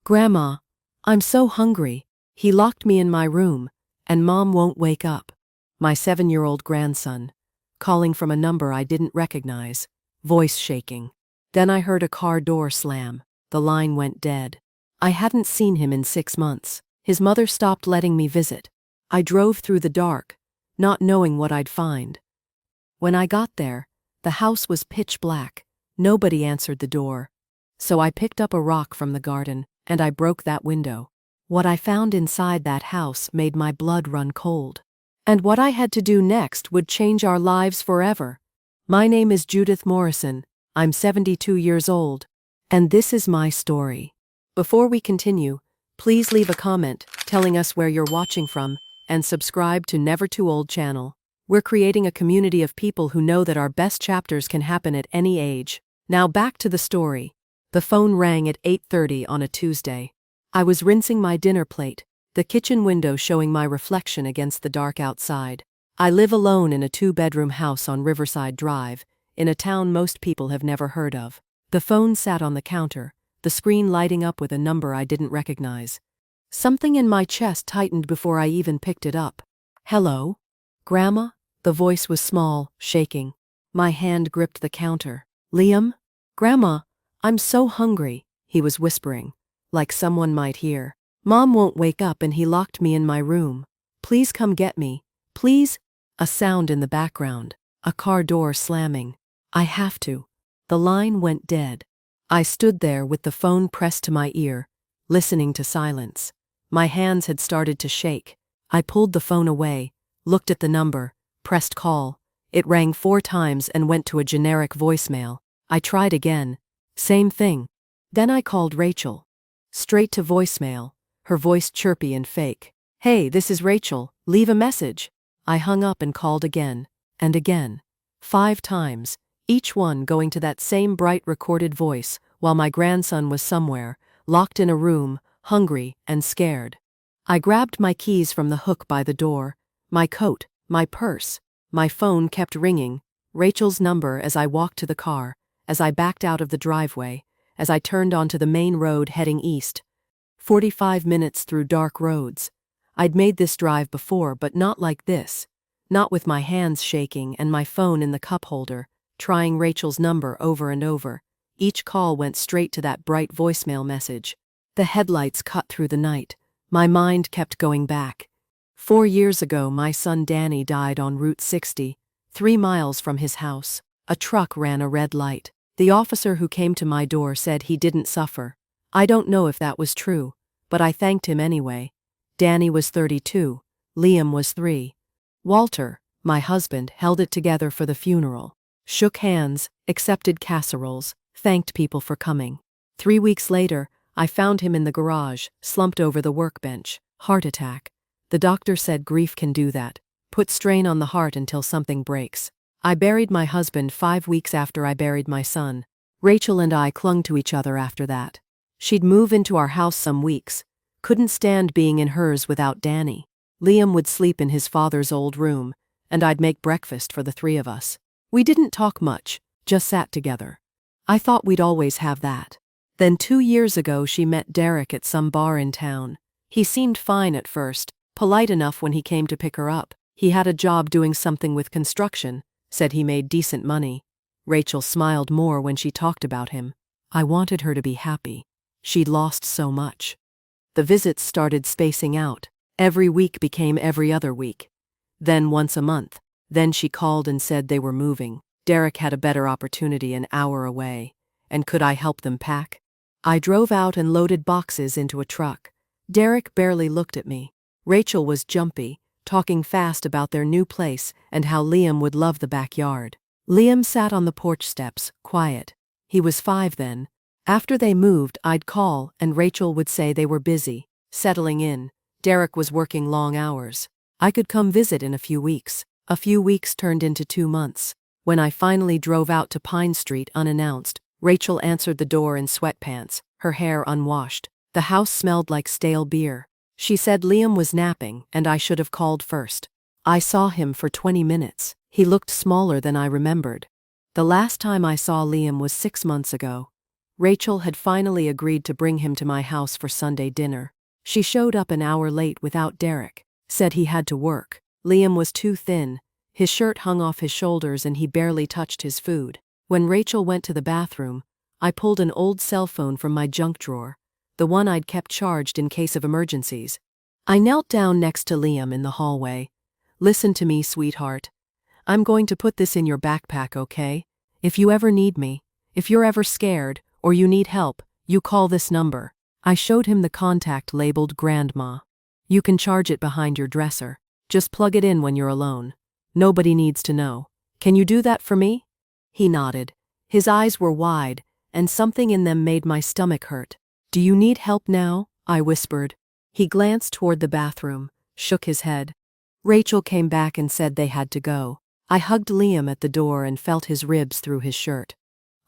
Grandma, I'm so hungry. He locked me in my room, and Mom won't wake up. My 7-year-old grandson, calling from a number I didn't recognize, voice shaking. Then I heard a car door slam. The line went dead. I hadn't seen him in 6 months. His mother stopped letting me visit. I drove through the dark, not knowing what I'd find. When I got there, the house was pitch black. Nobody answered the door. So I picked up a rock from the garden, and I broke that window. What I found inside that house made my blood run cold. And what I had to do next would change our lives forever. My name is Judith Morrison. I'm 72 years old. And this is my story. Before we continue, please leave a comment telling us where you're watching from and subscribe to Never Too Old channel. We're creating a community of people who know that our best chapters can happen at any age. Now back to the story. The phone rang at 8:30 on a Tuesday. I was rinsing my dinner plate, the kitchen window showing my reflection against the dark outside. I live alone in a 2-bedroom house on Riverside Drive, in a town most people have never heard of. The phone sat on the counter, the screen lighting up with a number I didn't recognize. Something in my chest tightened before I even picked it up. Hello? Grandma? The voice was small, shaking. My hand gripped the counter. Liam? Grandma, I'm so hungry, he was whispering, like someone might hear. Mom won't wake up and he locked me in my room. Please come get me. Please? A sound in the background. A car door slamming. I have to. The line went dead. I stood there with the phone pressed to my ear, listening to silence. My hands had started to shake. I pulled the phone away, looked at the number, pressed call. It rang 4 times and went to a generic voicemail. I tried again. Same thing. Then I called Rachel. Straight to voicemail, her voice chirpy and fake. Hey, this is Rachel, leave a message. I hung up and called again, and again. 5 times, each one going to that same bright recorded voice, while my grandson was somewhere, locked in a room, hungry and scared. I grabbed my keys from the hook by the door, my coat, my purse. My phone kept ringing, Rachel's number as I walked to the car, as I backed out of the driveway, as I turned onto the main road heading east. 45 minutes through dark roads. I'd made this drive before, but not like this. Not with my hands shaking and my phone in the cup holder, trying Rachel's number over and over. Each call went straight to that bright voicemail message. The headlights cut through the night. My mind kept going back. 4 years ago, my son Danny died on Route 60, 3 miles from his house. A truck ran a red light. The officer who came to my door said he didn't suffer. I don't know if that was true, but I thanked him anyway. Danny was 32. Liam was 3. Walter, my husband, held it together for the funeral. Shook hands, accepted casseroles, thanked people for coming. 3 weeks later, I found him in the garage, slumped over the workbench. Heart attack. The doctor said grief can do that. Put strain on the heart until something breaks. I buried my husband 5 weeks after I buried my son. Rachel and I clung to each other after that. She'd move into our house some weeks. Couldn't stand being in hers without Danny. Liam would sleep in his father's old room, and I'd make breakfast for the 3 of us. We didn't talk much, just sat together. I thought we'd always have that. Then 2 years ago she met Derek at some bar in town. He seemed fine at first, polite enough when he came to pick her up. He had a job doing something with construction, said he made decent money. Rachel smiled more when she talked about him. I wanted her to be happy. She'd lost so much. The visits started spacing out. Every week became every other week. Then once a month. Then she called and said they were moving. Derek had a better opportunity an hour away. And could I help them pack? I drove out and loaded boxes into a truck. Derek barely looked at me. Rachel was jumpy, talking fast about their new place and how Liam would love the backyard. Liam sat on the porch steps, quiet. He was 5 then. After they moved, I'd call, and Rachel would say they were busy, settling in. Derek was working long hours. I could come visit in a few weeks. A few weeks turned into 2 months. When I finally drove out to Pine Street unannounced, Rachel answered the door in sweatpants, her hair unwashed. The house smelled like stale beer. She said Liam was napping, and I should have called first. I saw him for 20 minutes. He looked smaller than I remembered. The last time I saw Liam was 6 months ago. Rachel had finally agreed to bring him to my house for Sunday dinner. She showed up an hour late without Derek, said he had to work. Liam was too thin, his shirt hung off his shoulders and he barely touched his food. When Rachel went to the bathroom, I pulled an old cell phone from my junk drawer, the one I'd kept charged in case of emergencies. I knelt down next to Liam in the hallway. "Listen to me, sweetheart. I'm going to put this in your backpack, okay? If you ever need me, if you're ever scared, or you need help, you call this number." I showed him the contact labeled Grandma. "You can charge it behind your dresser. Just plug it in when you're alone. Nobody needs to know. Can you do that for me?" He nodded. His eyes were wide, and something in them made my stomach hurt. "Do you need help now?" I whispered. He glanced toward the bathroom, shook his head. Rachel came back and said they had to go. I hugged Liam at the door and felt his ribs through his shirt.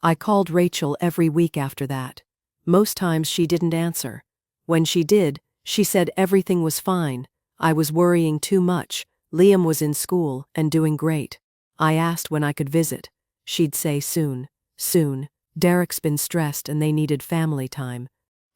I called Rachel every week after that. Most times she didn't answer. When she did, she said everything was fine. I was worrying too much. Liam was in school and doing great. I asked when I could visit. She'd say soon. Soon. Derek's been stressed and they needed family time.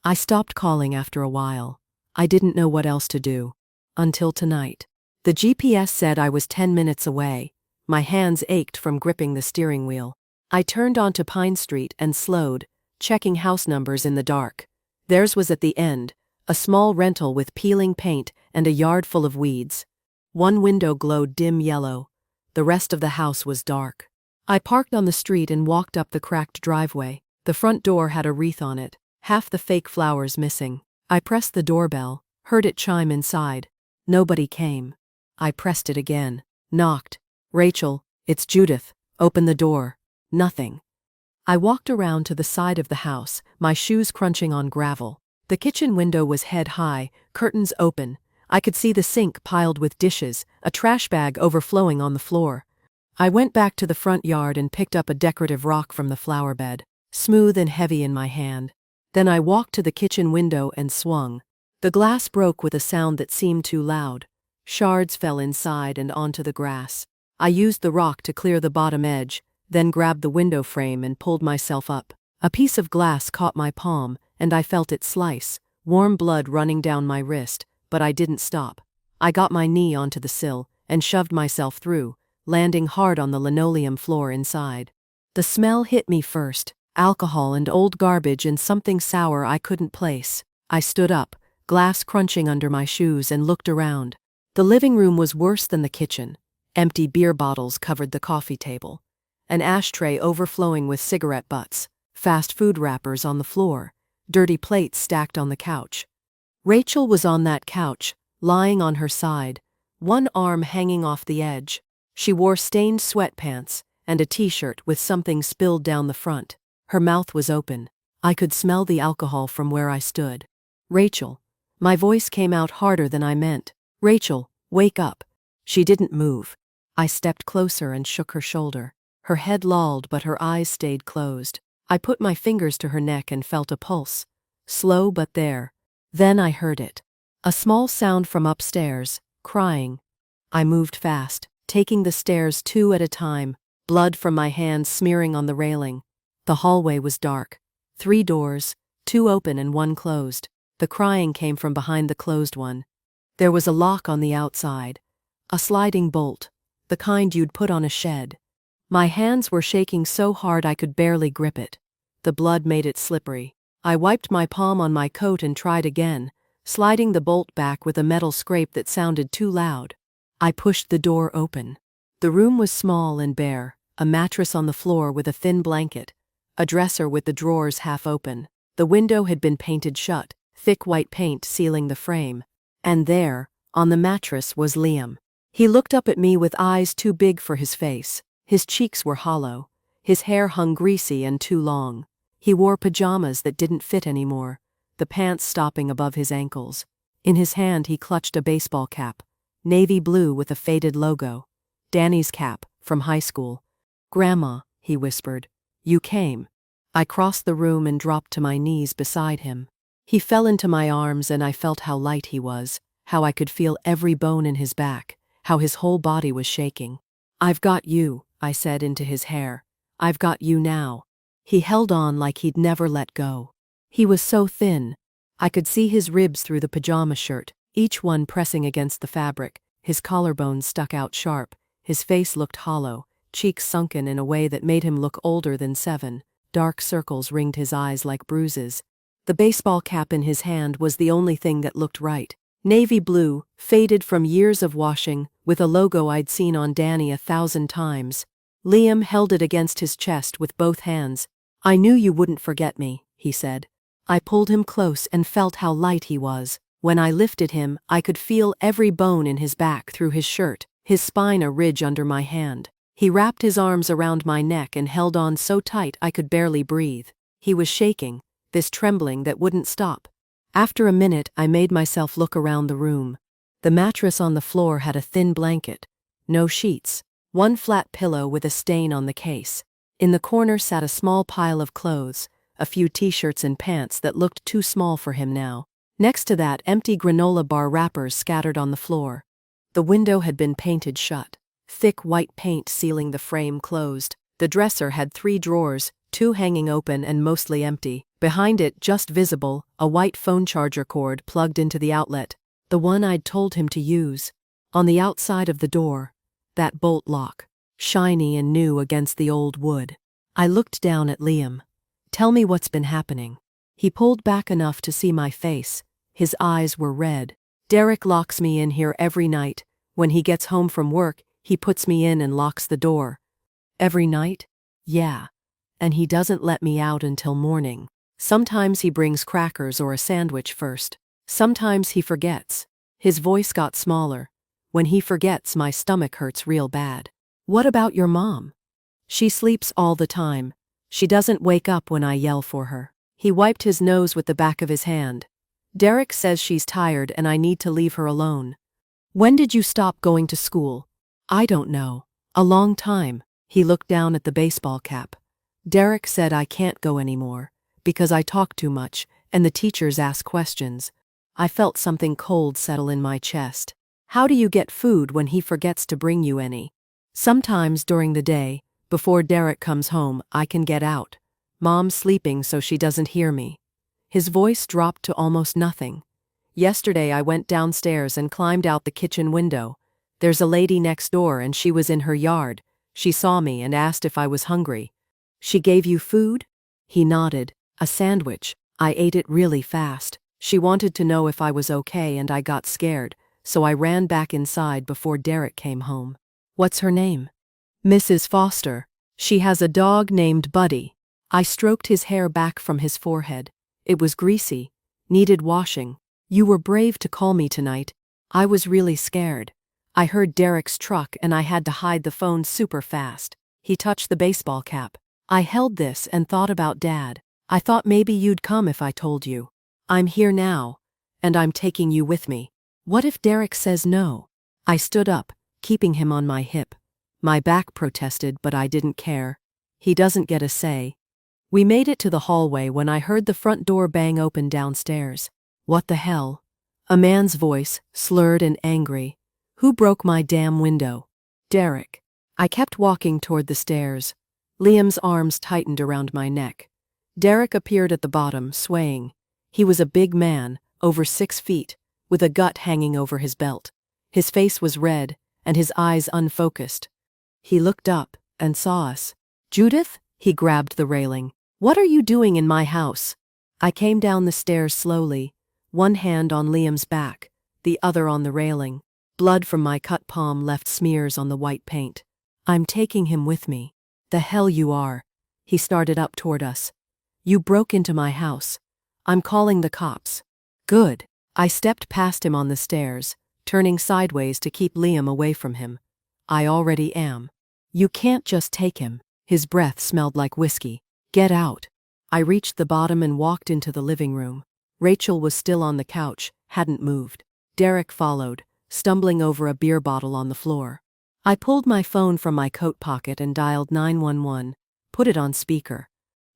I stopped calling after a while. I didn't know what else to do. Until tonight. The GPS said I was 10 minutes away. My hands ached from gripping the steering wheel. I turned onto Pine Street and slowed, checking house numbers in the dark. Theirs was at the end, a small rental with peeling paint and a yard full of weeds. One window glowed dim yellow. The rest of the house was dark. I parked on the street and walked up the cracked driveway. The front door had a wreath on it, half the fake flowers missing. I pressed the doorbell, heard it chime inside. Nobody came. I pressed it again, knocked. "Rachel, it's Judith. Open the door." Nothing. I walked around to the side of the house, my shoes crunching on gravel. The kitchen window was head high, curtains open. I could see the sink piled with dishes, a trash bag overflowing on the floor. I went back to the front yard and picked up a decorative rock from the flower bed, smooth and heavy in my hand. Then I walked to the kitchen window and swung. The glass broke with a sound that seemed too loud. Shards fell inside and onto the grass. I used the rock to clear the bottom edge, then grabbed the window frame and pulled myself up. A piece of glass caught my palm, and I felt it slice, warm blood running down my wrist, but I didn't stop. I got my knee onto the sill and shoved myself through, landing hard on the linoleum floor inside. The smell hit me first, alcohol and old garbage and something sour I couldn't place. I stood up, glass crunching under my shoes, and looked around. The living room was worse than the kitchen. Empty beer bottles covered the coffee table. An ashtray overflowing with cigarette butts, fast food wrappers on the floor, dirty plates stacked on the couch. Rachel was on that couch, lying on her side, one arm hanging off the edge. She wore stained sweatpants and a t-shirt with something spilled down the front. Her mouth was open. I could smell the alcohol from where I stood. "Rachel." My voice came out harder than I meant. "Rachel, wake up." She didn't move. I stepped closer and shook her shoulder. Her head lolled, but her eyes stayed closed. I put my fingers to her neck and felt a pulse. Slow but there. Then I heard it. A small sound from upstairs, crying. I moved fast, taking the stairs 2 at a time, blood from my hands smearing on the railing. The hallway was dark. 3 doors, 2 open and 1 closed. The crying came from behind the closed one. There was a lock on the outside. A sliding bolt, the kind you'd put on a shed. My hands were shaking so hard I could barely grip it. The blood made it slippery. I wiped my palm on my coat and tried again, sliding the bolt back with a metal scrape that sounded too loud. I pushed the door open. The room was small and bare, a mattress on the floor with a thin blanket, a dresser with the drawers half open. The window had been painted shut, thick white paint sealing the frame. And there, on the mattress, was Liam. He looked up at me with eyes too big for his face. His cheeks were hollow. His hair hung greasy and too long. He wore pajamas that didn't fit anymore, the pants stopping above his ankles. In his hand he clutched a baseball cap, navy blue with a faded logo. Danny's cap, from high school. "Grandma," he whispered, "you came." I crossed the room and dropped to my knees beside him. He fell into my arms and I felt how light he was, how I could feel every bone in his back, how his whole body was shaking. "I've got you," I said into his hair. "I've got you now." He held on like he'd never let go. He was so thin. I could see his ribs through the pajama shirt, each one pressing against the fabric. His collarbones stuck out sharp. His face looked hollow, cheeks sunken in a way that made him look older than 7. Dark circles ringed his eyes like bruises. The baseball cap in his hand was the only thing that looked right. Navy blue, faded from years of washing, with a logo I'd seen on Danny 1,000 times. Liam held it against his chest with both hands. "I knew you wouldn't forget me," he said. I pulled him close and felt how light he was. When I lifted him, I could feel every bone in his back through his shirt, his spine a ridge under my hand. He wrapped his arms around my neck and held on so tight I could barely breathe. He was shaking, this trembling that wouldn't stop. After a minute, I made myself look around the room. The mattress on the floor had a thin blanket. No sheets. One flat pillow with a stain on the case. In the corner sat a small pile of clothes, a few t-shirts and pants that looked too small for him now. Next to that, empty granola bar wrappers scattered on the floor. The window had been painted shut. Thick white paint sealing the frame closed. The dresser had 3 drawers, 2 hanging open and mostly empty. Behind it, just visible, a white phone charger cord plugged into the outlet, the one I'd told him to use. On the outside of the door, that bolt lock, shiny and new against the old wood. I looked down at Liam. "Tell me what's been happening." He pulled back enough to see my face. His eyes were red. "Derek locks me in here every night. When he gets home from work, he puts me in and locks the door." "Every night?" "Yeah. And he doesn't let me out until morning. Sometimes he brings crackers or a sandwich first. Sometimes he forgets." His voice got smaller. "When he forgets, my stomach hurts real bad." "What about your mom?" "She sleeps all the time. She doesn't wake up when I yell for her." He wiped his nose with the back of his hand. "Derek says she's tired and I need to leave her alone." "When did you stop going to school?" "I don't know. A long time." He looked down at the baseball cap. "Derek said I can't go anymore, because I talk too much, and the teachers ask questions." I felt something cold settle in my chest. "How do you get food when he forgets to bring you any?" "Sometimes during the day, before Derek comes home, I can get out. Mom's sleeping so she doesn't hear me." His voice dropped to almost nothing. "Yesterday I went downstairs and climbed out the kitchen window. There's a lady next door and she was in her yard. She saw me and asked if I was hungry." "She gave you food?" He nodded. "A sandwich. I ate it really fast. She wanted to know if I was okay and I got scared, so I ran back inside before Derek came home." "What's her name?" "Mrs. Foster. She has a dog named Buddy." I stroked his hair back from his forehead. It was greasy, needed washing. "You were brave to call me tonight. I was really scared. I heard Derek's truck and I had to hide the phone super fast." He touched the baseball cap. "I held this and thought about Dad. I thought maybe you'd come if I told you. I'm here now, and I'm taking you with me. What if Derek says no?" I stood up, keeping him on my hip. My back protested, but I didn't care. He doesn't get a say. We made it to the hallway when I heard the front door bang open downstairs. "What the hell?" A man's voice, slurred and angry. "Who broke my damn window?" "Derek." I kept walking toward the stairs. Liam's arms tightened around my neck. Derek appeared at the bottom, swaying. He was a big man, over 6 feet, with a gut hanging over his belt. His face was red, and his eyes unfocused. He looked up and saw us. "Judith?" He grabbed the railing. "What are you doing in my house?" I came down the stairs slowly, one hand on Liam's back, the other on the railing. Blood from my cut palm left smears on the white paint. "I'm taking him with me." "The hell you are." He started up toward us. "You broke into my house. I'm calling the cops." "Good." I stepped past him on the stairs, turning sideways to keep Liam away from him. "I already am." "You can't just take him." His breath smelled like whiskey. "Get out." I reached the bottom and walked into the living room. Rachel was still on the couch, hadn't moved. Derek followed, stumbling over a beer bottle on the floor. I pulled my phone from my coat pocket and dialed 911, put it on speaker.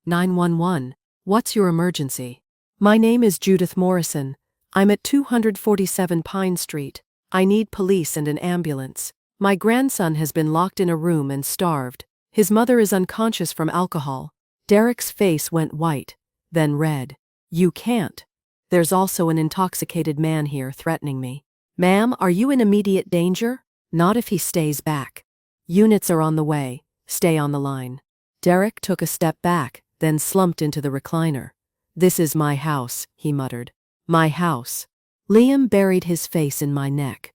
911, what's your emergency? My name is Judith Morrison. I'm at 247 Pine Street. I need police and an ambulance. My grandson has been locked in a room and starved. His mother is unconscious from alcohol. Derek's face went white, then red. You can't. There's also an intoxicated man here threatening me. Ma'am, are you in immediate danger? Not if he stays back. Units are on the way. Stay on the line. Derek took a step back, then slumped into the recliner. This is my house, he muttered. My house. Liam buried his face in my neck.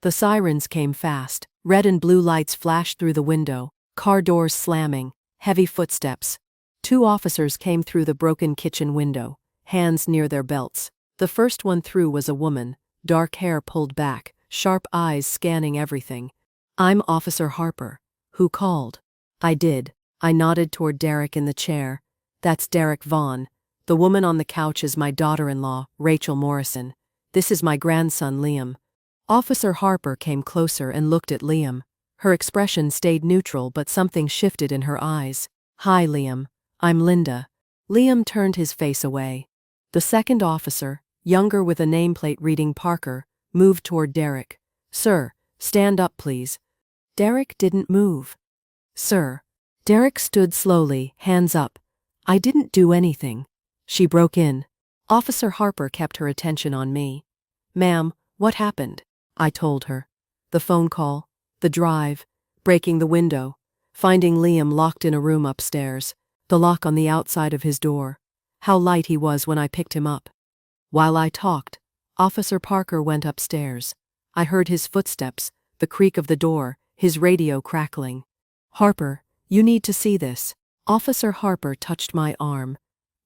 The sirens came fast. Red and blue lights flashed through the window, car doors slamming, heavy footsteps. 2 officers came through the broken kitchen window, hands near their belts. The first one through was a woman, dark hair pulled back, sharp eyes scanning everything. I'm Officer Harper. Who called? I did. I nodded toward Derek in the chair. That's Derek Vaughn. The woman on the couch is my daughter-in-law, Rachel Morrison. This is my grandson, Liam. Officer Harper came closer and looked at Liam. Her expression stayed neutral, but something shifted in her eyes. Hi, Liam. I'm Linda. Liam turned his face away. The second officer, younger with a nameplate reading Parker, moved toward Derek. Sir, stand up, please. Derek didn't move. Sir. Derek stood slowly, hands up. I didn't do anything. She broke in. Officer Harper kept her attention on me. Ma'am, what happened? I told her. The phone call, the drive, breaking the window, finding Liam locked in a room upstairs, the lock on the outside of his door, how light he was when I picked him up. While I talked, Officer Parker went upstairs. I heard his footsteps, the creak of the door, his radio crackling. Harper, you need to see this. Officer Harper touched my arm.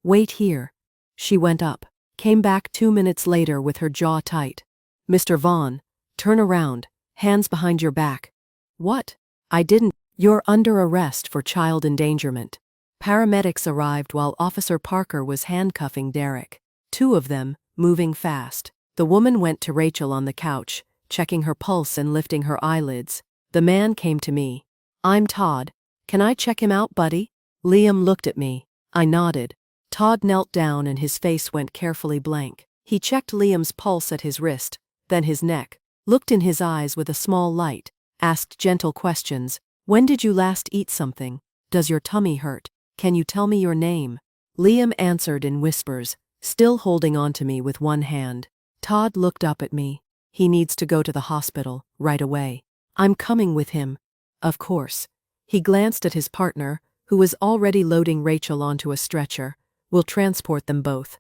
Wait here. She went up, came back 2 minutes later with her jaw tight. Mr. Vaughn, turn around, hands behind your back. What? I didn't. You're under arrest for child endangerment. Paramedics arrived while Officer Parker was handcuffing Derek. 2 of them, moving fast. The woman went to Rachel on the couch, checking her pulse and lifting her eyelids. The man came to me. I'm Todd. Can I check him out, buddy? Liam looked at me. I nodded. Todd knelt down and his face went carefully blank. He checked Liam's pulse at his wrist, then his neck, looked in his eyes with a small light, asked gentle questions. When did you last eat something? Does your tummy hurt? Can you tell me your name? Liam answered in whispers, still holding on to me with one hand. Todd looked up at me. He needs to go to the hospital, right away. I'm coming with him. Of course. He glanced at his partner, who was already loading Rachel onto a stretcher. We'll transport them both.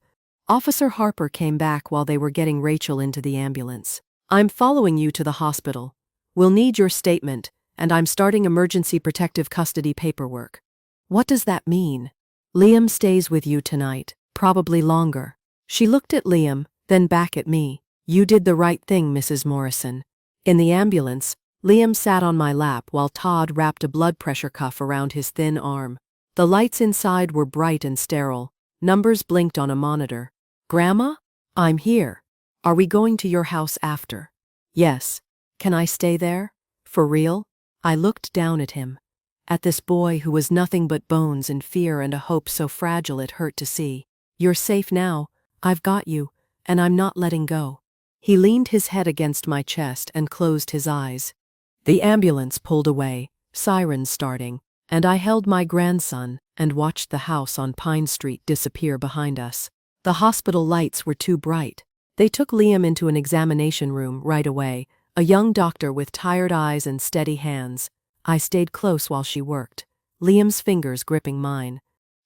Officer Harper came back while they were getting Rachel into the ambulance. I'm following you to the hospital. We'll need your statement, and I'm starting emergency protective custody paperwork. What does that mean? Liam stays with you tonight, probably longer. She looked at Liam, then back at me. You did the right thing, Mrs. Morrison. In the ambulance, Liam sat on my lap while Todd wrapped a blood pressure cuff around his thin arm. The lights inside were bright and sterile. Numbers blinked on a monitor. Grandma? I'm here. Are we going to your house after? Yes. Can I stay there? For real? I looked down at him. At this boy who was nothing but bones and fear and a hope so fragile it hurt to see. You're safe now. I've got you, and I'm not letting go. He leaned his head against my chest and closed his eyes. The ambulance pulled away, sirens starting, and I held my grandson and watched the house on Pine Street disappear behind us. The hospital lights were too bright. They took Liam into an examination room right away, a young doctor with tired eyes and steady hands. I stayed close while she worked, Liam's fingers gripping mine.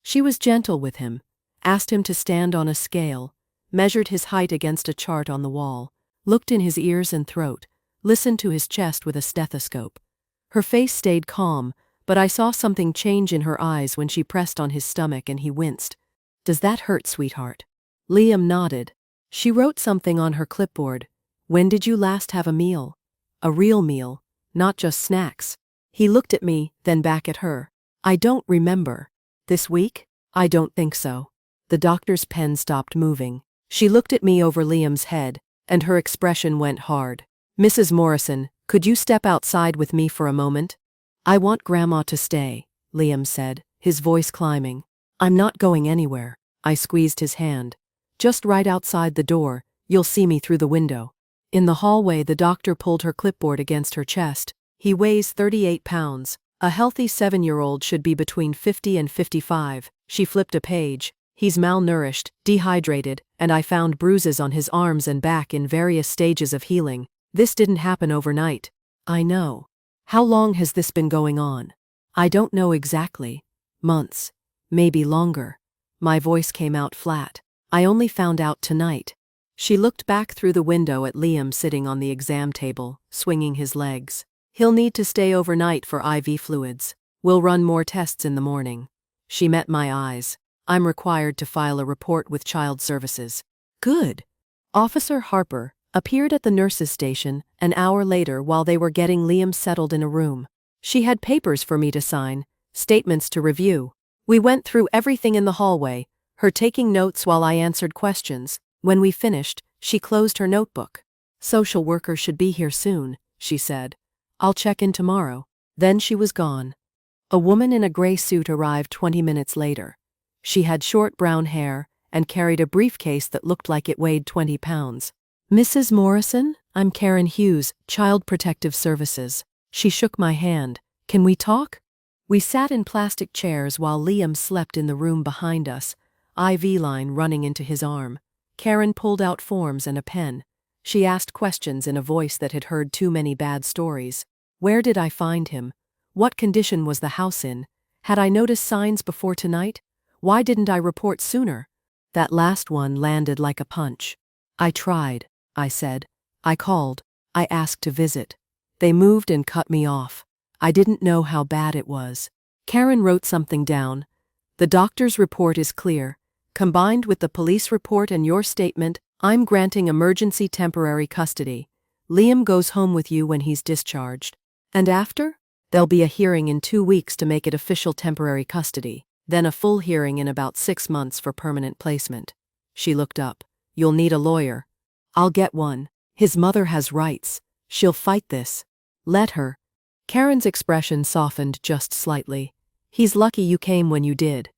She was gentle with him, asked him to stand on a scale, measured his height against a chart on the wall, looked in his ears and throat, listened to his chest with a stethoscope. Her face stayed calm, but I saw something change in her eyes when she pressed on his stomach and he winced. Does that hurt, sweetheart? Liam nodded. She wrote something on her clipboard. When did you last have a meal? A real meal, not just snacks. He looked at me, then back at her. I don't remember. This week? I don't think so. The doctor's pen stopped moving. She looked at me over Liam's head, and her expression went hard. Mrs. Morrison, could you step outside with me for a moment? I want Grandma to stay, Liam said, his voice climbing. I'm not going anywhere. I squeezed his hand. Just right outside the door, you'll see me through the window. In the hallway, the doctor pulled her clipboard against her chest. He weighs 38 pounds, A healthy 7-year-old should be between 50 and 55. She flipped a page. He's malnourished, dehydrated, and I found bruises on his arms and back in various stages of healing. This didn't happen overnight. I know. How long has this been going on? I don't know exactly. Months. Maybe longer. My voice came out flat. I only found out tonight. She looked back through the window at Liam sitting on the exam table, swinging his legs. He'll need to stay overnight for IV fluids. We'll run more tests in the morning. She met my eyes. I'm required to file a report with Child Services. Good. Officer Harper appeared at the nurse's station an hour later while they were getting Liam settled in a room. She had papers for me to sign, statements to review. We went through everything in the hallway, her taking notes while I answered questions. When we finished, she closed her notebook. Social worker should be here soon, she said. I'll check in tomorrow. Then she was gone. A woman in a gray suit arrived 20 minutes later. She had short brown hair and carried a briefcase that looked like it weighed 20 pounds. Mrs. Morrison, I'm Karen Hughes, Child Protective Services. She shook my hand. Can we talk? We sat in plastic chairs while Liam slept in the room behind us, IV line running into his arm. Karen pulled out forms and a pen. She asked questions in a voice that had heard too many bad stories. Where did I find him? What condition was the house in? Had I noticed signs before tonight? Why didn't I report sooner? That last one landed like a punch. I tried, I said. I called. I asked to visit. They moved and cut me off. I didn't know how bad it was. Karen wrote something down. The doctor's report is clear. Combined with the police report and your statement, I'm granting emergency temporary custody. Liam goes home with you when he's discharged. And after? There'll be a hearing in 2 weeks to make it official temporary custody, then a full hearing in about 6 months for permanent placement. She looked up. You'll need a lawyer. I'll get one. His mother has rights. She'll fight this. Let her. Karen's expression softened just slightly. He's lucky you came when you did.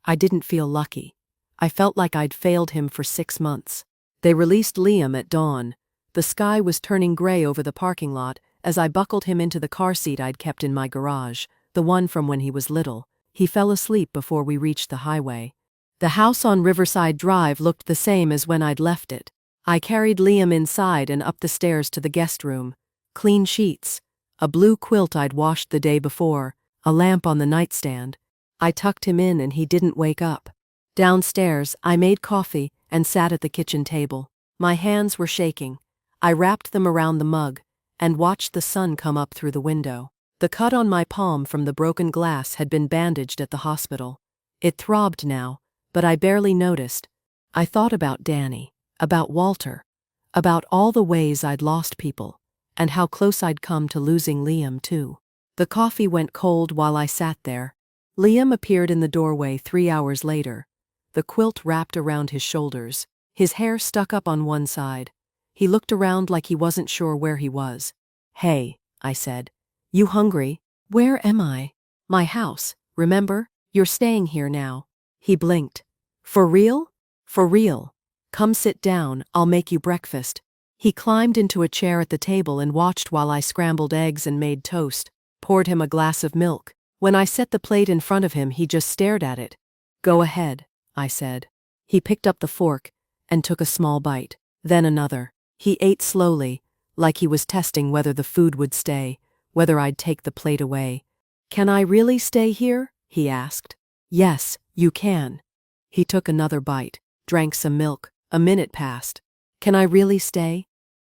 I didn't feel lucky. I felt like I'd failed him for 6 months. They released Liam at dawn. The sky was turning gray over the parking lot as I buckled him into the car seat I'd kept in my garage, the one from when he was little. He fell asleep before we reached the highway. The house on Riverside Drive looked the same as when I'd left it. I carried Liam inside and up the stairs to the guest room. Clean sheets, a blue quilt I'd washed the day before, a lamp on the nightstand. I tucked him in and he didn't wake up. Downstairs, I made coffee and sat at the kitchen table. My hands were shaking. I wrapped them around the mug and watched the sun come up through the window. The cut on my palm from the broken glass had been bandaged at the hospital. It throbbed now, but I barely noticed. I thought about Danny, about Walter, about all the ways I'd lost people, and how close I'd come to losing Liam too. The coffee went cold while I sat there. Liam appeared in the doorway 3 hours later. The quilt wrapped around his shoulders. His hair stuck up on one side. He looked around like he wasn't sure where he was. Hey, I said. You hungry? Where am I? My house, remember? You're staying here now. He blinked. For real? For real. Come sit down, I'll make you breakfast. He climbed into a chair at the table and watched while I scrambled eggs and made toast, poured him a glass of milk. When I set the plate in front of him, he just stared at it. Go ahead, I said. He picked up the fork and took a small bite, then another. He ate slowly, like he was testing whether the food would stay, whether I'd take the plate away. Can I really stay here? He asked. Yes, you can. He took another bite, drank some milk. A minute passed. Can I really stay?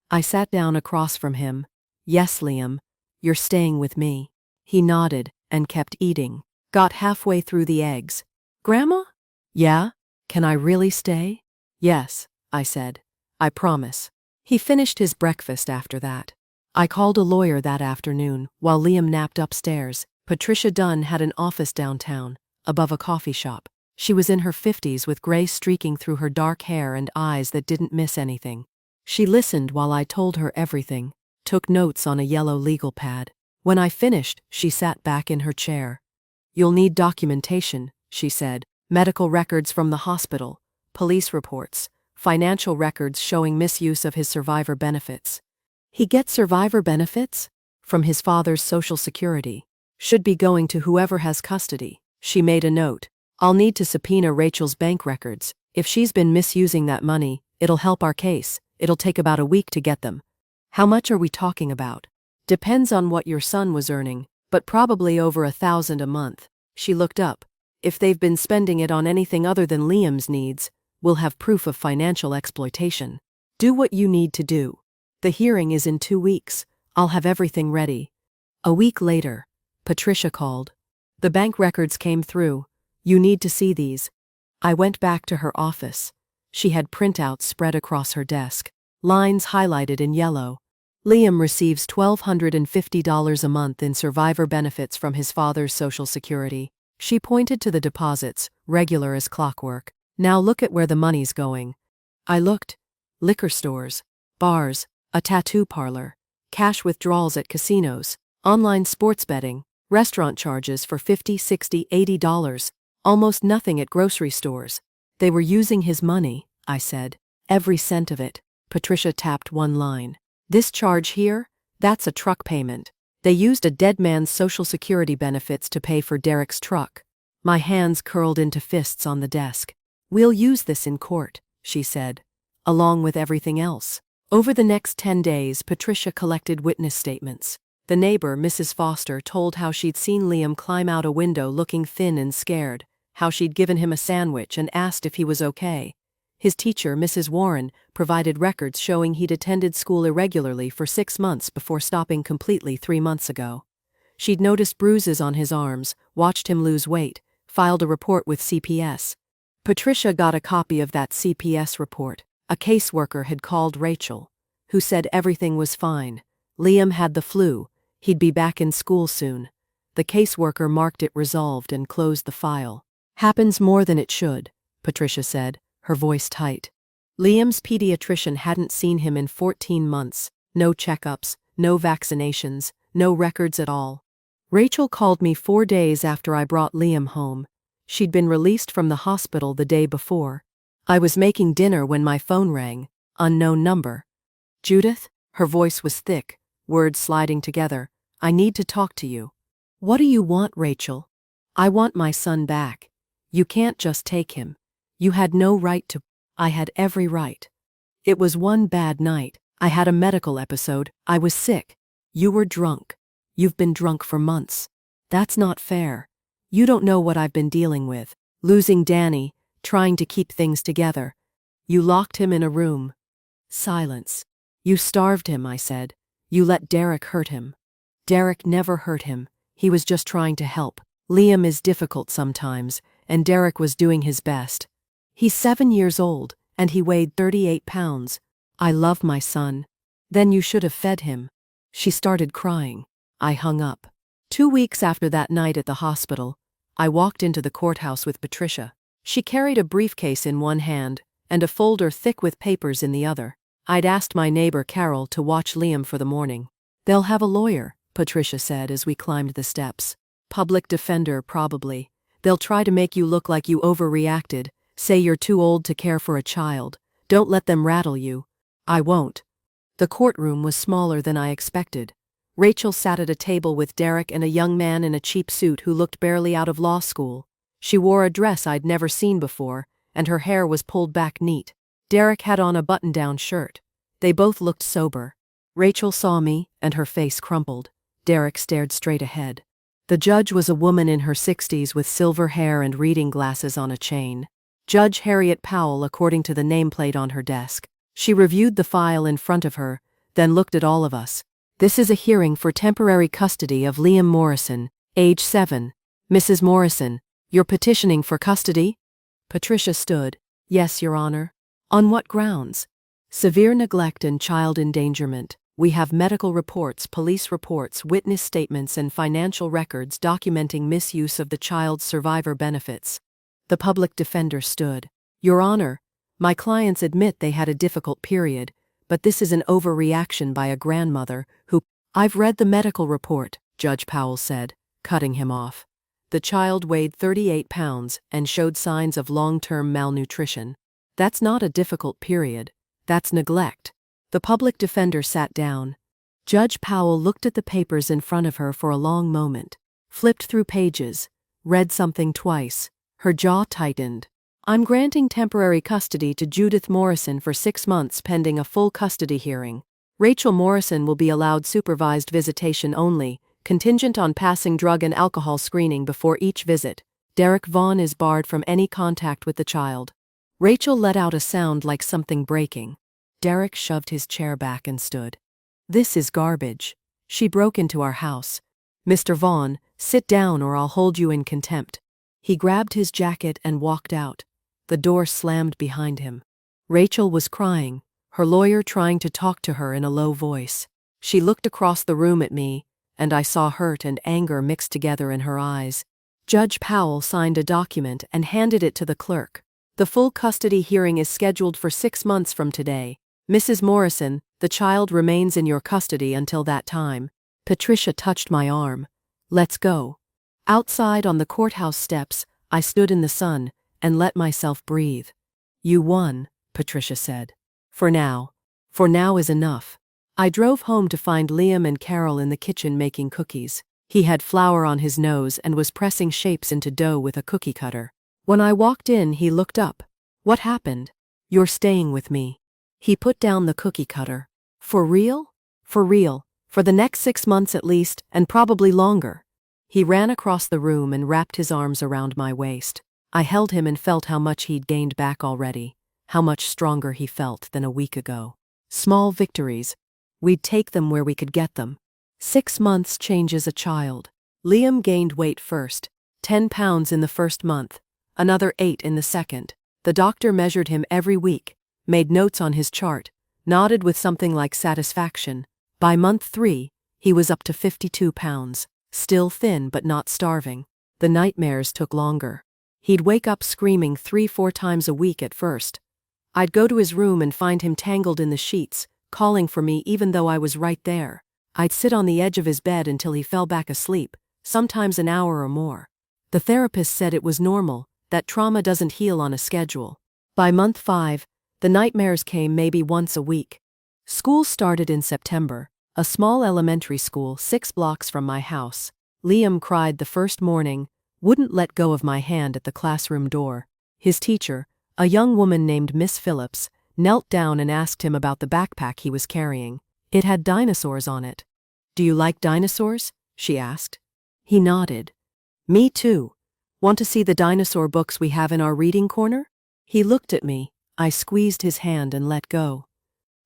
I sat down across from him. Yes, Liam, you're staying with me. He nodded and kept eating. Got halfway through the eggs. Grandma? Yeah? Can I really stay? Yes, I said. I promise. He finished his breakfast after that. I called a lawyer that afternoon while Liam napped upstairs. Patricia Dunn had an office downtown, above a coffee shop. She was in her 50s with gray streaking through her dark hair and eyes that didn't miss anything. She listened while I told her everything, took notes on a yellow legal pad. When I finished, she sat back in her chair. You'll need documentation, she said. Medical records from the hospital, police reports, financial records showing misuse of his survivor benefits. He gets survivor benefits? From his father's Social Security. Should be going to whoever has custody. She made a note. I'll need to subpoena Rachel's bank records. If she's been misusing that money, it'll help our case. It'll take about a week to get them. How much are we talking about? Depends on what your son was earning, but probably over $1,000 a month. She looked up. If they've been spending it on anything other than Liam's needs, we'll have proof of financial exploitation. Do what you need to do. The hearing is in 2 weeks. I'll have everything ready. A week later, Patricia called. The bank records came through. You need to see these. I went back to her office. She had printouts spread across her desk, lines highlighted in yellow. Liam receives $1,250 a month in survivor benefits from his father's Social Security. She pointed to the deposits, regular as clockwork. Now look at where the money's going. I looked. Liquor stores, bars, a tattoo parlor, cash withdrawals at casinos, online sports betting, restaurant charges for $50, $60, $80, almost nothing at grocery stores. They were using his money, I said. Every cent of it. Patricia tapped one line. This charge here, that's a truck payment. They used a dead man's Social Security benefits to pay for Derek's truck. My hands curled into fists on the desk. We'll use this in court, she said, along with everything else. Over the next 10 days, Patricia collected witness statements. The neighbor, Mrs. Foster, told how she'd seen Liam climb out a window looking thin and scared, how she'd given him a sandwich and asked if he was okay. His teacher, Mrs. Warren, provided records showing he'd attended school irregularly for 6 months before stopping completely 3 months ago. She'd noticed bruises on his arms, watched him lose weight, filed a report with CPS. Patricia got a copy of that CPS report. A caseworker had called Rachel, who said everything was fine. Liam had the flu. He'd be back in school soon. The caseworker marked it resolved and closed the file. Happens more than it should, Patricia said, her voice tight. Liam's pediatrician hadn't seen him in 14 months. No checkups, no vaccinations, no records at all. Rachel called me 4 days after I brought Liam home. She'd been released from the hospital the day before. I was making dinner when my phone rang. Unknown number. Judith? Her voice was thick, words sliding together. I need to talk to you. What do you want, Rachel? I want my son back. You can't just take him. You had no right to. I had every right. It was one bad night. I had a medical episode. I was sick. You were drunk. You've been drunk for months. That's not fair. You don't know what I've been dealing with. Losing Danny, trying to keep things together. You locked him in a room. Silence. You starved him, I said. You let Derek hurt him. Derek never hurt him. He was just trying to help. Liam is difficult sometimes, and Derek was doing his best. He's 7 years old, and he weighed 38 pounds. I love my son. Then you should have fed him. She started crying. I hung up. 2 weeks after that night at the hospital, I walked into the courthouse with Patricia. She carried a briefcase in one hand and a folder thick with papers in the other. I'd asked my neighbor Carol to watch Liam for the morning. They'll have a lawyer, Patricia said as we climbed the steps. Public defender, probably. They'll try to make you look like you overreacted, say you're too old to care for a child. Don't let them rattle you. I won't. The courtroom was smaller than I expected. Rachel sat at a table with Derek and a young man in a cheap suit who looked barely out of law school. She wore a dress I'd never seen before, and her hair was pulled back neat. Derek had on a button-down shirt. They both looked sober. Rachel saw me, and her face crumpled. Derek stared straight ahead. The judge was a woman in her 60s with silver hair and reading glasses on a chain. Judge Harriet Powell, according to the nameplate on her desk. She reviewed the file in front of her, then looked at all of us. This is a hearing for temporary custody of Liam Morrison, age 7. Mrs. Morrison, you're petitioning for custody? Patricia stood. Yes, Your Honor. On what grounds? Severe neglect and child endangerment. We have medical reports, police reports, witness statements, and financial records documenting misuse of the child's survivor benefits. The public defender stood. Your Honor, my clients admit they had a difficult period, but this is an overreaction by a grandmother who— I've read the medical report, Judge Powell said, cutting him off. The child weighed 38 pounds and showed signs of long-term malnutrition. That's not a difficult period. That's neglect. The public defender sat down. Judge Powell looked at the papers in front of her for a long moment. flipped through pages, read something twice. Her jaw tightened. I'm granting temporary custody to Judith Morrison for 6 months pending a full custody hearing. Rachel Morrison will be allowed supervised visitation only, contingent on passing drug and alcohol screening before each visit. Derek Vaughn is barred from any contact with the child. Rachel let out a sound like something breaking. Derek shoved his chair back and stood. This is garbage. She broke into our house. Mr. Vaughn, sit down or I'll hold you in contempt. He grabbed his jacket and walked out. The door slammed behind him. Rachel was crying, her lawyer trying to talk to her in a low voice. She looked across the room at me, and I saw hurt and anger mixed together in her eyes. Judge Powell signed a document and handed it to the clerk. The full custody hearing is scheduled for 6 months from today. Mrs. Morrison, the child remains in your custody until that time. Patricia touched my arm. Let's go. Outside on the courthouse steps, I stood in the sun and let myself breathe. You won, Patricia said. For now. For now is enough. I drove home to find Liam and Carol in the kitchen making cookies. He had flour on his nose and was pressing shapes into dough with a cookie cutter. When I walked in, he looked up. What happened? You're staying with me. He put down the cookie cutter. For real? For real. For the next 6 months at least, and probably longer. He ran across the room and wrapped his arms around my waist. I held him and felt how much he'd gained back already, how much stronger he felt than a week ago. Small victories. We'd take them where we could get them. 6 months changes a child. Liam gained weight first, 10 pounds in the first month, another 8 in the second. The doctor measured him every week, made notes on his chart, nodded with something like satisfaction. By month 3, he was up to 52 pounds, still thin but not starving. The nightmares took longer. He'd wake up screaming 3-4 times a week at first. I'd go to his room and find him tangled in the sheets, calling for me even though I was right there. I'd sit on the edge of his bed until he fell back asleep, sometimes an hour or more. The therapist said it was normal, that trauma doesn't heal on a schedule. By month 5, the nightmares came maybe once a week. School started in September, a small elementary school 6 blocks from my house. Liam cried the first morning, wouldn't let go of my hand at the classroom door. His teacher, a young woman named Miss Phillips, knelt down and asked him about the backpack he was carrying. It had dinosaurs on it. Do you like dinosaurs? She asked. He nodded. Me too. Want to see the dinosaur books we have in our reading corner? He looked at me. I squeezed his hand and let go.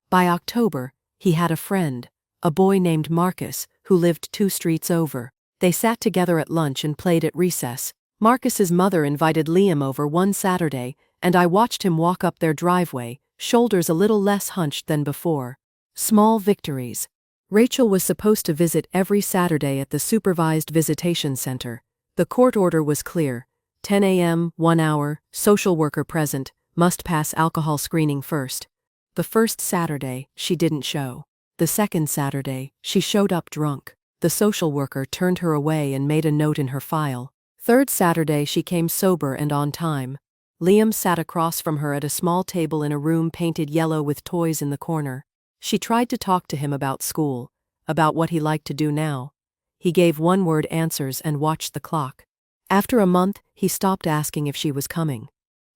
By October, he had a friend, a boy named Marcus, who lived 2 streets over. They sat together at lunch and played at recess. Marcus's mother invited Liam over one Saturday, and I watched him walk up their driveway, shoulders a little less hunched than before. Small victories. Rachel was supposed to visit every Saturday at the supervised visitation center. The court order was clear. 10 a.m., 1 hour, social worker present, must pass alcohol screening first. The first Saturday, she didn't show. The second Saturday, she showed up drunk. The social worker turned her away and made a note in her file. Third Saturday, she came sober and on time. Liam sat across from her at a small table in a room painted yellow with toys in the corner. She tried to talk to him about school, about what he liked to do now. He gave one-word answers and watched the clock. After a month, he stopped asking if she was coming.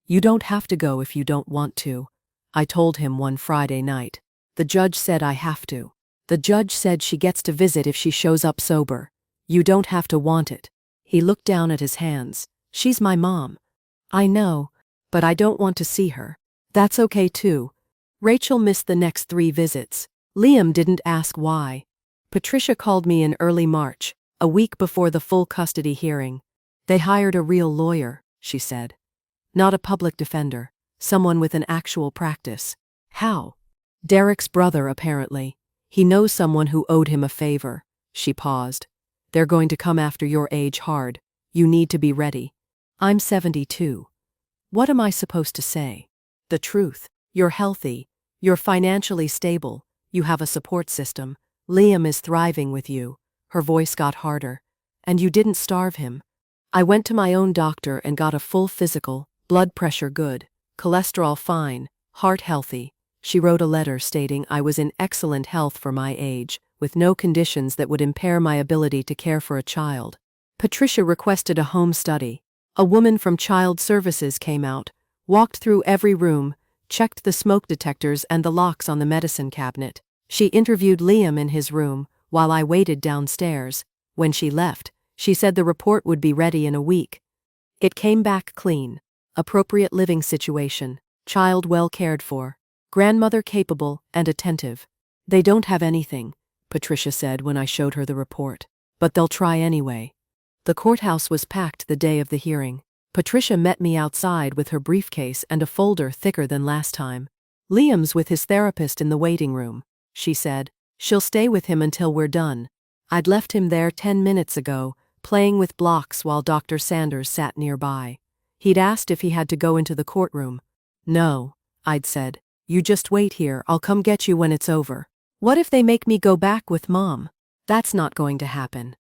You don't have to go if you don't want to, I told him one Friday night. The judge said I have to. The judge said she gets to visit if she shows up sober. You don't have to want it. He looked down at his hands. She's my mom. I know, but I don't want to see her. That's okay too. Rachel missed the next 3 visits. Liam didn't ask why. Patricia called me in early March, a week before the full custody hearing. They hired a real lawyer, she said. Not a public defender, someone with an actual practice. How? Derek's brother, apparently. He knows someone who owed him a favor. She paused. They're going to come after your age hard. You need to be ready. I'm 72. What am I supposed to say? The truth. You're healthy. You're financially stable. You have a support system. Liam is thriving with you. Her voice got harder. And you didn't starve him. I went to my own doctor and got a full physical, blood pressure good, cholesterol fine, heart healthy. She wrote a letter stating I was in excellent health for my age, with no conditions that would impair my ability to care for a child. Patricia requested a home study. A woman from Child Services came out, walked through every room, checked the smoke detectors and the locks on the medicine cabinet. She interviewed Liam in his room, while I waited downstairs. When she left, she said the report would be ready in a week. It came back clean. Appropriate living situation. Child well cared for. Grandmother capable and attentive. They don't have anything, Patricia said when I showed her the report. But they'll try anyway. The courthouse was packed the day of the hearing. Patricia met me outside with her briefcase and a folder thicker than last time. Liam's with his therapist in the waiting room, she said. She'll stay with him until we're done. I'd left him there 10 minutes ago, playing with blocks while Dr. Sanders sat nearby. He'd asked if he had to go into the courtroom. No, I'd said. You just wait here, I'll come get you when it's over. What if they make me go back with Mom? That's not going to happen.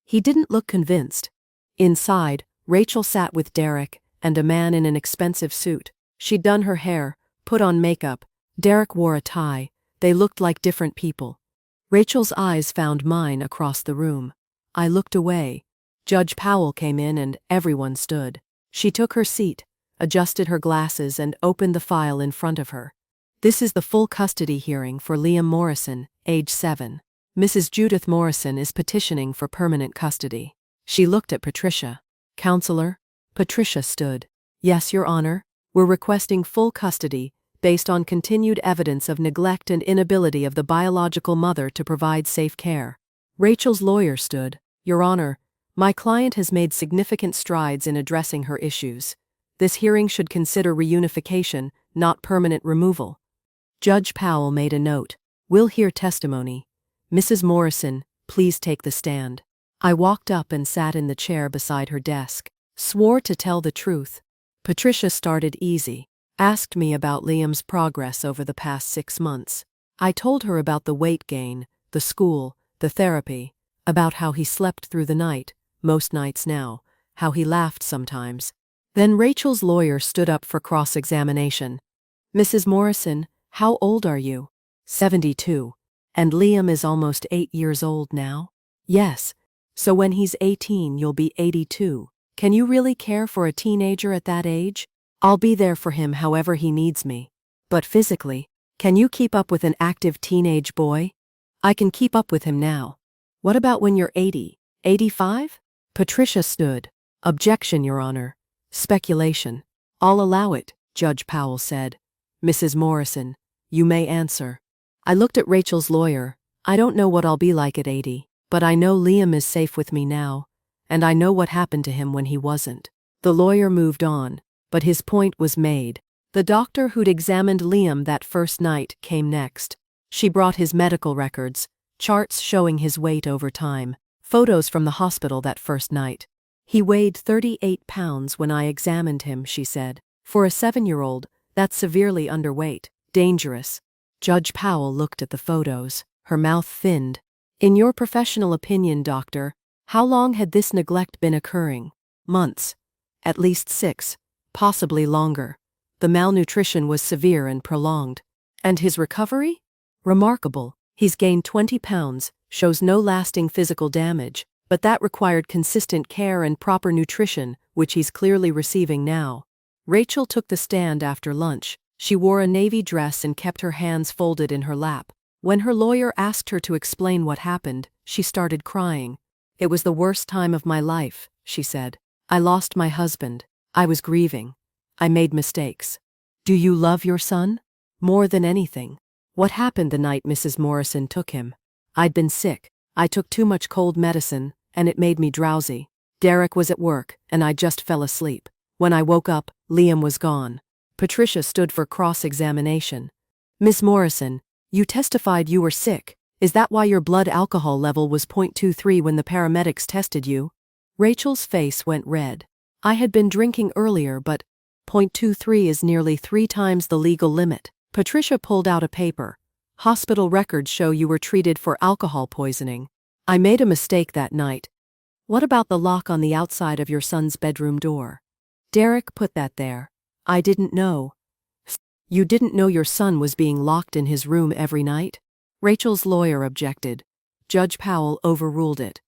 He didn't look convinced. Inside, Rachel sat with Derek and a man in an expensive suit. She'd done her hair, put on makeup. Derek wore a tie. They looked like different people. Rachel's eyes found mine across the room. I looked away. Judge Powell came in and everyone stood. She took her seat, adjusted her glasses and opened the file in front of her. This is the full custody hearing for Liam Morrison, age 7. Mrs. Judith Morrison is petitioning for permanent custody. She looked at Patricia. Counselor? Patricia stood. Yes, Your Honor. We're requesting full custody based on continued evidence of neglect and inability of the biological mother to provide safe care. Rachel's lawyer stood. Your Honor, my client has made significant strides in addressing her issues. This hearing should consider reunification, not permanent removal. Judge Powell made a note. We'll hear testimony. Mrs. Morrison, please take the stand. I walked up and sat in the chair beside her desk. Swore to tell the truth. Patricia started easy. Asked me about Liam's progress over the past 6 months. I told her about the weight gain, the school, the therapy, about how he slept through the night, most nights now, how he laughed sometimes. Then Rachel's lawyer stood up for cross-examination. Mrs. Morrison, how old are you? 72. And Liam is almost 8 years old now? Yes. So when he's 18, you'll be 82. Can you really care for a teenager at that age? I'll be there for him however he needs me. But physically, can you keep up with an active teenage boy? I can keep up with him now. What about when you're 80, 85? Patricia stood. Objection, Your Honor. Speculation. I'll allow it, Judge Powell said. Mrs. Morrison, you may answer. I looked at Rachel's lawyer. I don't know what I'll be like at 80, but I know Liam is safe with me now, and I know what happened to him when he wasn't. The lawyer moved on, but his point was made. The doctor who'd examined Liam that first night came next. She brought his medical records, charts showing his weight over time, photos from the hospital that first night. He weighed 38 pounds when I examined him, she said. For a 7-year-old, that's severely underweight, dangerous. Judge Powell looked at the photos, her mouth thinned. In your professional opinion, doctor, how long had this neglect been occurring? Months. At least 6, possibly longer. The malnutrition was severe and prolonged. And his recovery? Remarkable. He's gained 20 pounds, shows no lasting physical damage, but that required consistent care and proper nutrition, which he's clearly receiving now. Rachel took the stand after lunch. She wore a navy dress and kept her hands folded in her lap. When her lawyer asked her to explain what happened, she started crying. It was the worst time of my life, she said. I lost my husband. I was grieving. I made mistakes. Do you love your son? More than anything. What happened the night Mrs. Morrison took him? I'd been sick. I took too much cold medicine, and it made me drowsy. Derek was at work, and I just fell asleep. When I woke up, Liam was gone. Patricia stood for cross-examination. Miss Morrison, you testified you were sick. Is that why your blood alcohol level was 0.23 when the paramedics tested you? Rachel's face went red. I had been drinking earlier, but 0.23 is nearly 3 times the legal limit. Patricia pulled out a paper. Hospital records show you were treated for alcohol poisoning. I made a mistake that night. What about the lock on the outside of your son's bedroom door? Derek put that there. I didn't know. You didn't know your son was being locked in his room every night? Rachel's lawyer objected. Judge Powell overruled it.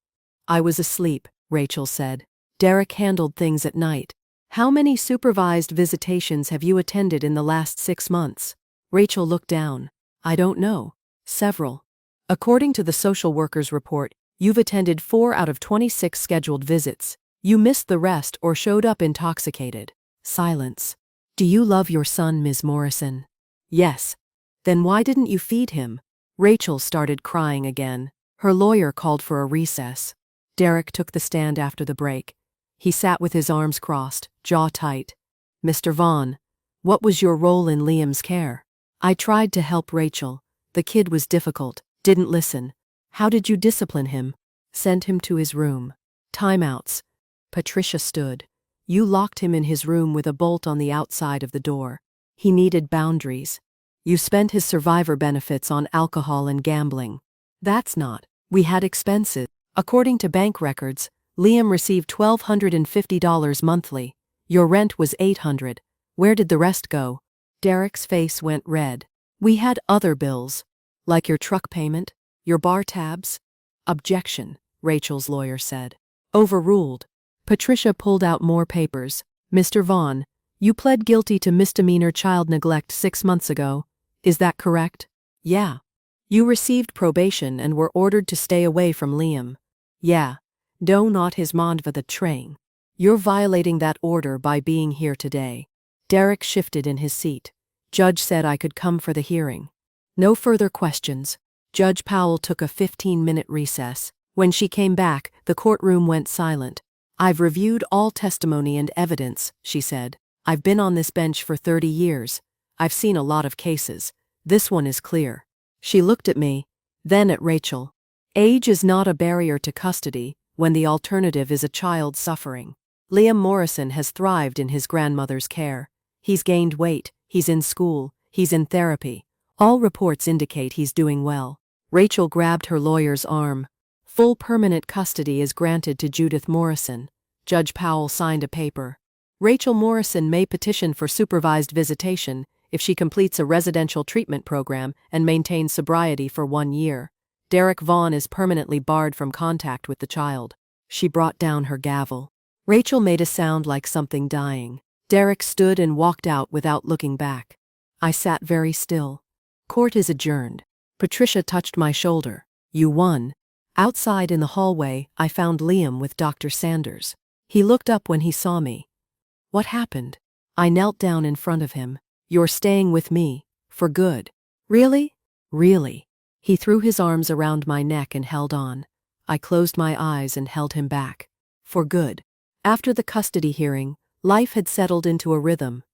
I was asleep. Rachel said. Derek handled things at night. How many supervised visitations have you attended in the last 6 months? Rachel looked down. I don't know. Several. According to the social worker's report, you've attended 4 out of 26 scheduled visits. You missed the rest or showed up intoxicated. Silence. Do you love your son, Ms. Morrison? Yes. Then why didn't you feed him? Rachel started crying again. Her lawyer called for a recess. Derek took the stand after the break. He sat with his arms crossed, jaw tight. Mr. Vaughn, what was your role in Liam's care? I tried to help Rachel. The kid was difficult, didn't listen. How did you discipline him? Send him to his room. Timeouts. Patricia stood. You locked him in his room with a bolt on the outside of the door. He needed boundaries. You spent his survivor benefits on alcohol and gambling. That's not. We had expenses. According to bank records, Liam received $1,250 monthly. Your rent was $800. Where did the rest go? Derek's face went red. We had other bills. Like your truck payment? Your bar tabs? Objection, Rachel's lawyer said. Overruled. Patricia pulled out more papers. Mr. Vaughn, you pled guilty to misdemeanor child neglect 6 months ago. Is that correct? Yeah. You received probation and were ordered to stay away from Liam. Yeah. Do not his mandva the train. You're violating that order by being here today. Derek shifted in his seat. Judge said I could come for the hearing. No further questions. Judge Powell took a 15-minute recess. When she came back, the courtroom went silent. I've reviewed all testimony and evidence, she said. I've been on this bench for 30 years. I've seen a lot of cases. This one is clear. She looked at me, then at Rachel. Age is not a barrier to custody when the alternative is a child suffering. Liam Morrison has thrived in his grandmother's care. He's gained weight, he's in school, he's in therapy. All reports indicate he's doing well. Rachel grabbed her lawyer's arm. Full permanent custody is granted to Judith Morrison. Judge Powell signed a paper. Rachel Morrison may petition for supervised visitation if she completes a residential treatment program and maintains sobriety for 1 year. Derek Vaughn is permanently barred from contact with the child. She brought down her gavel. Rachel made a sound like something dying. Derek stood and walked out without looking back. I sat very still. Court is adjourned. Patricia touched my shoulder. You won. Outside in the hallway, I found Liam with Dr. Sanders. He looked up when he saw me. What happened? I knelt down in front of him. You're staying with me. For good. Really? Really. He threw his arms around my neck and held on. I closed my eyes and held him back. For good. After the custody hearing, life had settled into a rhythm.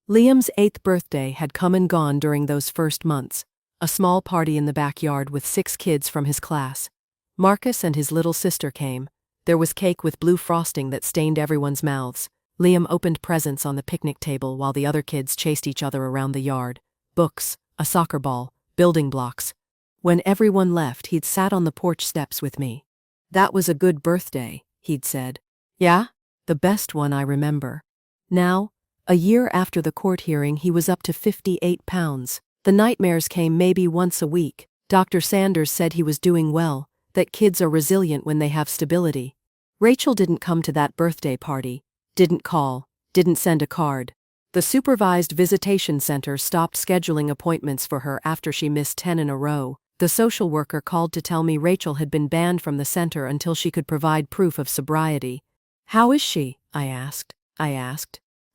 Liam's 8th birthday had come and gone during those first months. A small party in the backyard with 6 kids from his class. Marcus and his little sister came. There was cake with blue frosting that stained everyone's mouths. Liam opened presents on the picnic table while the other kids chased each other around the yard. Books, a soccer ball, building blocks. When everyone left, he'd sat on the porch steps with me. That was a good birthday, he'd said. Yeah? The best one I remember. Now, a year after the court hearing, he was up to 58 pounds. The nightmares came maybe once a week. Dr. Sanders said he was doing well, that kids are resilient when they have stability. Rachel didn't come to that birthday party, didn't call, didn't send a card. The supervised visitation center stopped scheduling appointments for her after she missed 10 in a row. The social worker called to tell me Rachel had been banned from the center until she could provide proof of sobriety. How is she? I asked.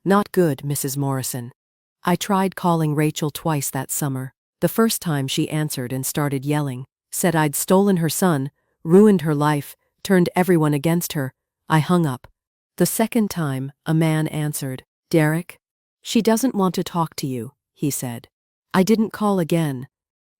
Not good, Mrs. Morrison. I tried calling Rachel twice that summer. The first time she answered and started yelling, said I'd stolen her son, ruined her life, turned everyone against her. I hung up. The second time, a man answered. Derek? She doesn't want to talk to you, he said. I didn't call again.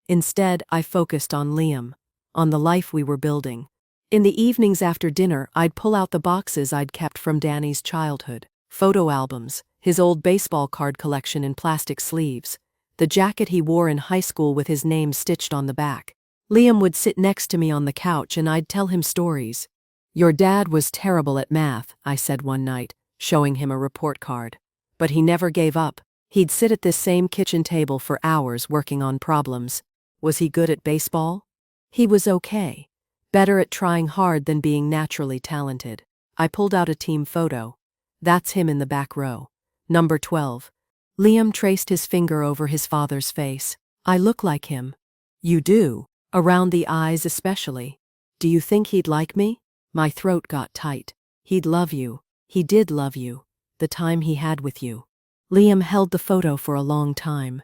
Instead, I focused on Liam, on the life we were building. In the evenings after dinner, I'd pull out the boxes I'd kept from Danny's childhood. Photo albums, his old baseball card collection in plastic sleeves, the jacket he wore in high school with his name stitched on the back. Liam would sit next to me on the couch and I'd tell him stories. Your dad was terrible at math, I said one night, showing him a report card. But he never gave up. He'd sit at this same kitchen table for hours working on problems. Was he good at baseball? He was okay. Better at trying hard than being naturally talented. I pulled out a team photo. That's him in the back row. Number 12. Liam traced his finger over his father's face. I look like him. You do. Around the eyes especially. Do you think he'd like me? My throat got tight. He'd love you. He did love you. The time he had with you. Liam held the photo for a long time.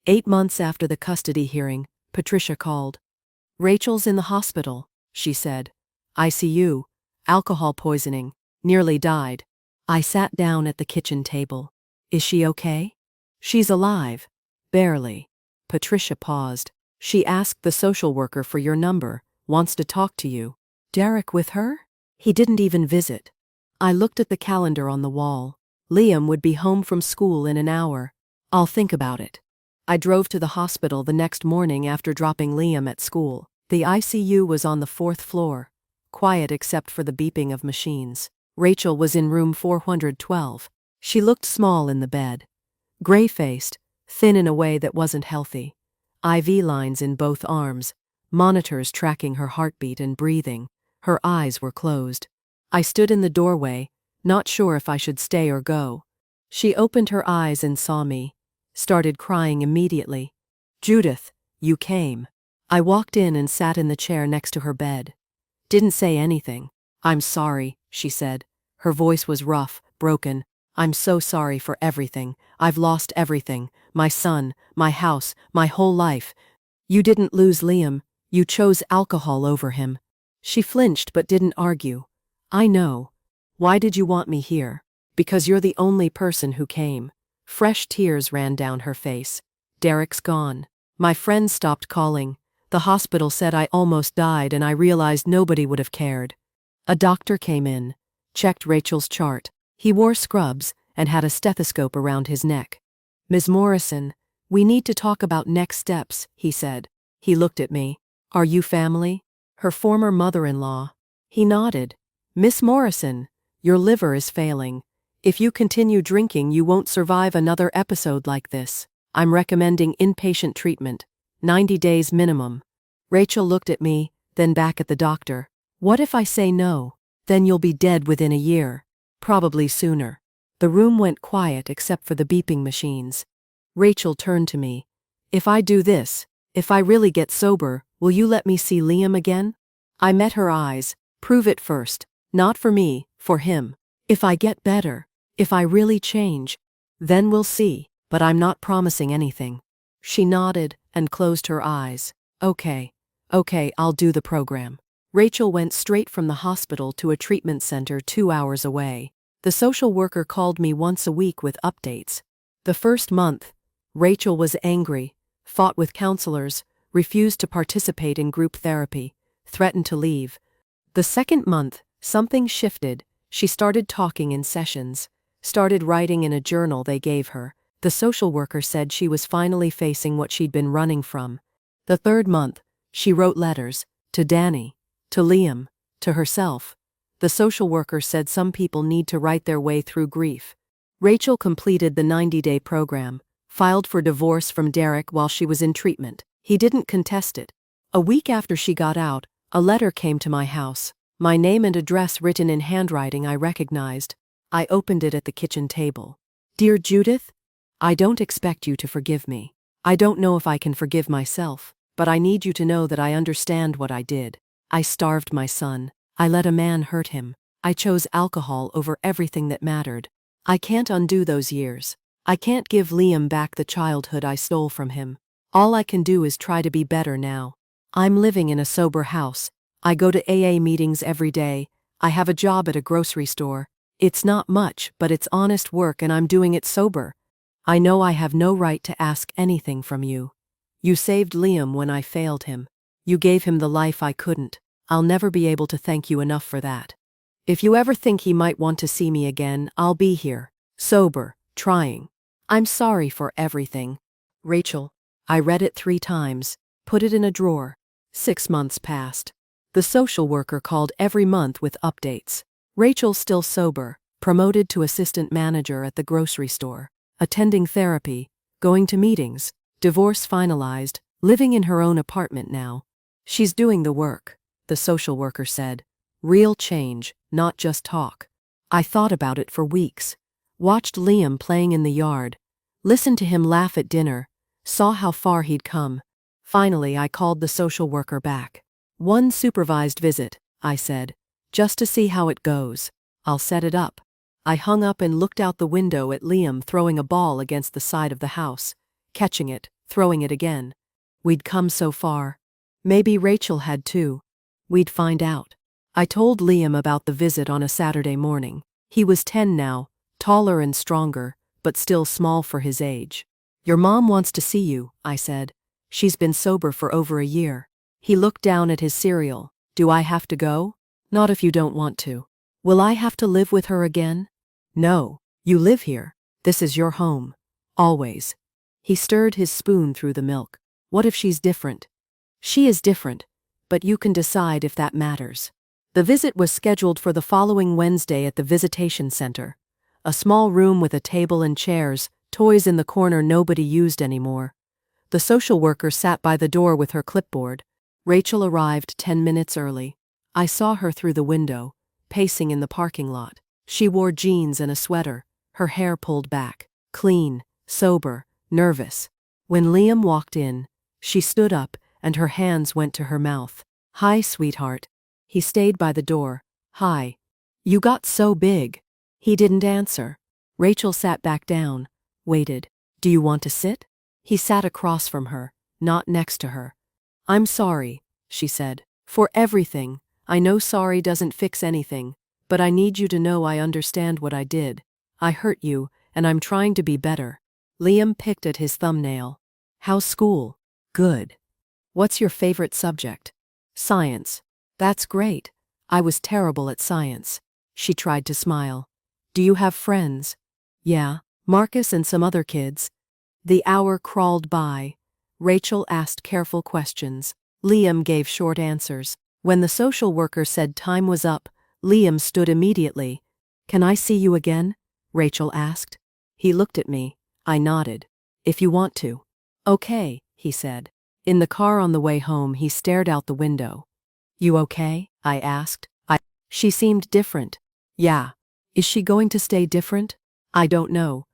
8 months after the custody hearing, Patricia called. Rachel's in the hospital, she said. ICU, alcohol poisoning, nearly died. I sat down at the kitchen table. Is she okay? She's alive. Barely. Patricia paused. She asked the social worker for your number, wants to talk to you. Derek with her? He didn't even visit. I looked at the calendar on the wall. Liam would be home from school in an hour. I'll think about it. I drove to the hospital the next morning after dropping Liam at school. The ICU was on the 4th floor, quiet except for the beeping of machines. Rachel was in room 412. She looked small in the bed. Gray-faced, thin in a way that wasn't healthy. IV lines in both arms, monitors tracking her heartbeat and breathing. Her eyes were closed. I stood in the doorway, not sure if I should stay or go. She opened her eyes and saw me. Started crying immediately. Judith, you came. I walked in and sat in the chair next to her bed. Didn't say anything. I'm sorry, she said. Her voice was rough, broken. I'm so sorry for everything. I've lost everything. My son, my house, my whole life. You didn't lose Liam. You chose alcohol over him. She flinched but didn't argue. I know. Why did you want me here? Because you're the only person who came. Fresh tears ran down her face. Derek's gone. My friends stopped calling. The hospital said I almost died and I realized nobody would have cared. A doctor came in, checked Rachel's chart. He wore scrubs and had a stethoscope around his neck. Ms. Morrison, we need to talk about next steps, he said. He looked at me. Are you family? Her former mother-in-law. He nodded. Miss Morrison, your liver is failing. If you continue drinking, you won't survive another episode like this. I'm recommending inpatient treatment. 90 days minimum. Rachel looked at me, then back at the doctor. What if I say no? Then you'll be dead within a year. Probably sooner. The room went quiet except for the beeping machines. Rachel turned to me. If I do this, if I really get sober, will you let me see Liam again? I met her eyes. Prove it first. Not for me, for him. If I get better, if I really change, then we'll see, but I'm not promising anything. She nodded and closed her eyes. Okay, I'll do the program. Rachel went straight from the hospital to a treatment center 2 hours away. The social worker called me once a week with updates. The first month, Rachel was angry, fought with counselors, refused to participate in group therapy, threatened to leave. The second month, something shifted. She started talking in sessions, started writing in a journal they gave her. The social worker said she was finally facing what she'd been running from. The third month, she wrote letters, to Danny, to Liam, to herself. The social worker said some people need to write their way through grief. Rachel completed the 90-day program, filed for divorce from Derek while she was in treatment. He didn't contest it. A week after she got out, a letter came to my house. My name and address written in handwriting I recognized. I opened it at the kitchen table. Dear Judith, I don't expect you to forgive me. I don't know if I can forgive myself, but I need you to know that I understand what I did. I starved my son. I let a man hurt him. I chose alcohol over everything that mattered. I can't undo those years. I can't give Liam back the childhood I stole from him. All I can do is try to be better now. I'm living in a sober house. I go to AA meetings every day. I have a job at a grocery store. It's not much, but it's honest work and I'm doing it sober. I know I have no right to ask anything from you. You saved Liam when I failed him. You gave him the life I couldn't. I'll never be able to thank you enough for that. If you ever think he might want to see me again, I'll be here, sober, trying. I'm sorry for everything. Rachel. I read it 3 times, put it in a drawer. 6 months passed. The social worker called every month with updates. Rachel still sober, promoted to assistant manager at the grocery store, attending therapy, going to meetings, divorce finalized, living in her own apartment now. She's doing the work, the social worker said. Real change, not just talk. I thought about it for weeks. Watched Liam playing in the yard. Listened to him laugh at dinner. Saw how far he'd come. Finally, I called the social worker back. "One supervised visit," I said. "Just to see how it goes. I'll set it up." I hung up and looked out the window at Liam throwing a ball against the side of the house, catching it, throwing it again. We'd come so far. Maybe Rachel had too. We'd find out. I told Liam about the visit on a Saturday morning. He was 10 now, taller and stronger, but still small for his age. "Your mom wants to see you," I said. "She's been sober for over a year." He looked down at his cereal. "Do I have to go?" "Not if you don't want to." "Will I have to live with her again?" "No, you live here. This is your home. Always." He stirred his spoon through the milk. "What if she's different?" "She is different, but you can decide if that matters." The visit was scheduled for the following Wednesday at the visitation center. A small room with a table and chairs, toys in the corner nobody used anymore. The social worker sat by the door with her clipboard. Rachel arrived 10 minutes early. I saw her through the window, pacing in the parking lot. She wore jeans and a sweater, her hair pulled back, clean, sober, nervous. When Liam walked in, she stood up and her hands went to her mouth. "Hi, sweetheart." He stayed by the door. "Hi. You got so big." He didn't answer. Rachel sat back down, waited. "Do you want to sit?" He sat across from her, not next to her. "I'm sorry," she said. "For everything. I know sorry doesn't fix anything, but I need you to know I understand what I did. I hurt you, and I'm trying to be better." Liam picked at his thumbnail. "How's school?" "Good." "What's your favorite subject?" "Science." "That's great. I was terrible at science." She tried to smile. "Do you have friends?" "Yeah, Marcus and some other kids." The hour crawled by. Rachel asked careful questions. Liam gave short answers. When the social worker said time was up, Liam stood immediately. "Can I see you again?" Rachel asked. He looked at me. I nodded. "If you want to." "Okay," he said. In the car on the way home, he stared out the window. "You okay?" I asked. She seemed different. "Yeah." "Is she going to stay different?" "I don't know."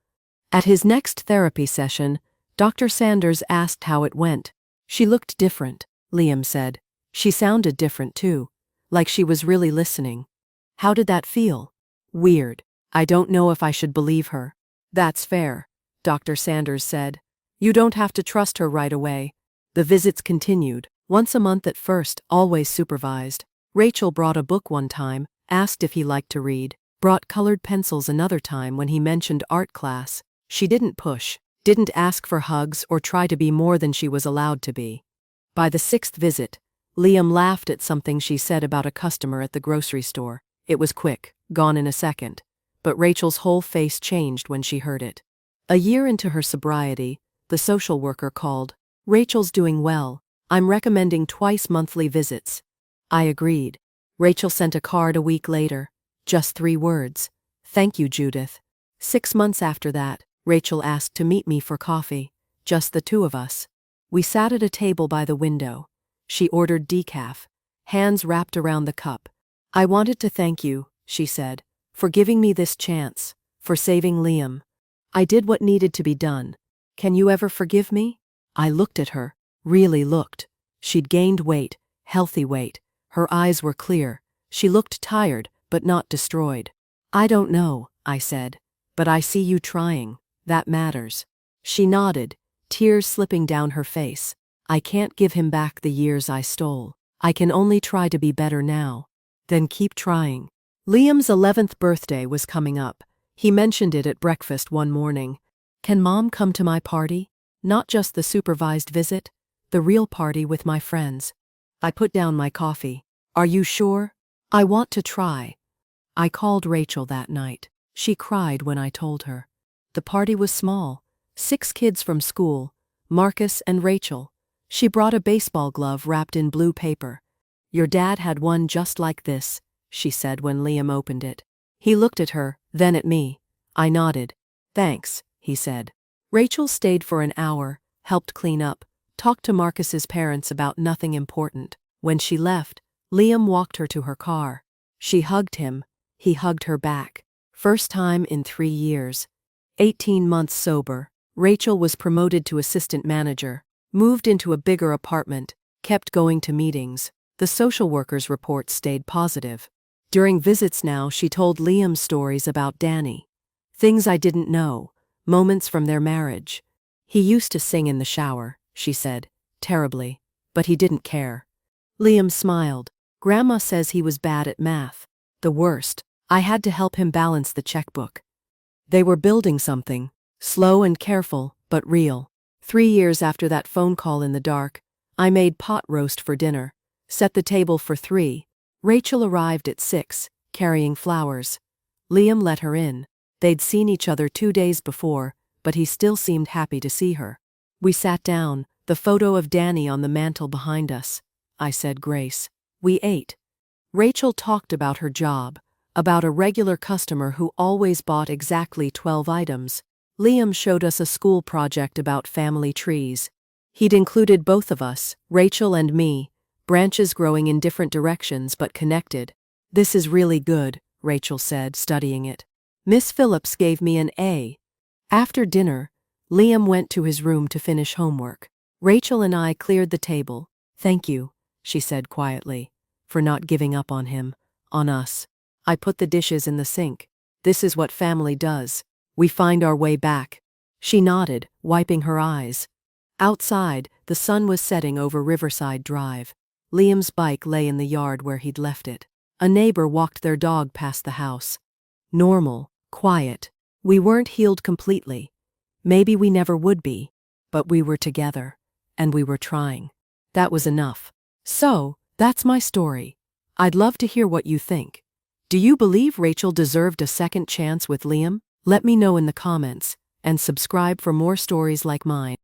At his next therapy session, Dr. Sanders asked how it went. "She looked different," Liam said. "She sounded different too, like she was really listening." "How did that feel?" "Weird. I don't know if I should believe her." "That's fair," Dr. Sanders said. "You don't have to trust her right away." The visits continued, once a month at first, always supervised. Rachel brought a book one time, asked if he liked to read, brought colored pencils another time when he mentioned art class. She didn't push, didn't ask for hugs or try to be more than she was allowed to be. By the 6th visit, Liam laughed at something she said about a customer at the grocery store. It was quick, gone in a second, but Rachel's whole face changed when she heard it. A year into her sobriety, the social worker called. "Rachel's doing well. I'm recommending twice monthly visits." I agreed. Rachel sent a card a week later. Just 3 words. "Thank you, Judith." 6 months after that, Rachel asked to meet me for coffee. Just the two of us. We sat at a table by the window. She ordered decaf, hands wrapped around the cup. "I wanted to thank you," she said, "for giving me this chance, for saving Liam. I did what needed to be done. Can you ever forgive me?" I looked at her, really looked. She'd gained weight, healthy weight. Her eyes were clear. She looked tired, but not destroyed. "I don't know," I said, "but I see you trying. That matters." She nodded, tears slipping down her face. "I can't give him back the years I stole. I can only try to be better now." "Then keep trying." Liam's 11th birthday was coming up. He mentioned it at breakfast one morning. "Can Mom come to my party? Not just the supervised visit, the real party with my friends." I put down my coffee. "Are you sure?" "I want to try." I called Rachel that night. She cried when I told her. The party was small. 6 kids from school, Marcus and Rachel. She brought a baseball glove wrapped in blue paper. "Your dad had one just like this," she said when Liam opened it. He looked at her, then at me. I nodded. "Thanks," he said. Rachel stayed for an hour, helped clean up, talked to Marcus's parents about nothing important. When she left, Liam walked her to her car. She hugged him. He hugged her back. First time in 3 years. 18 months sober. Rachel was promoted to assistant manager, moved into a bigger apartment, kept going to meetings. The social worker's report stayed positive. During visits now, she told Liam stories about Danny. Things I didn't know, moments from their marriage. He used to sing in the shower, she said, terribly, but he didn't care. Liam smiled. Grandma says he was bad at math. The worst. I had to help him balance the checkbook. They were building something, slow and careful, but real. 3 years after that phone call in the dark, I made pot roast for dinner, set the table for 3. Rachel arrived at 6, carrying flowers. Liam let her in. They'd seen each other 2 days before, but he still seemed happy to see her. We sat down, the photo of Danny on the mantel behind us. I said grace. We ate. Rachel talked about her job, about a regular customer who always bought exactly 12 items. Liam showed us a school project about family trees. He'd included both of us, Rachel and me, branches growing in different directions but connected. This is really good, Rachel said, studying it. Miss Phillips gave me an A. After dinner, Liam went to his room to finish homework. Rachel and I cleared the table. Thank you, she said quietly, for not giving up on him, on us. I put the dishes in the sink. This is what family does. We find our way back. She nodded, wiping her eyes. Outside, the sun was setting over Riverside Drive. Liam's bike lay in the yard where he'd left it. A neighbor walked their dog past the house. Normal, quiet. We weren't healed completely. Maybe we never would be. But we were together. And we were trying. That was enough. So, that's my story. I'd love to hear what you think. Do you believe Rachel deserved a second chance with Liam? Let me know in the comments, and subscribe for more stories like mine.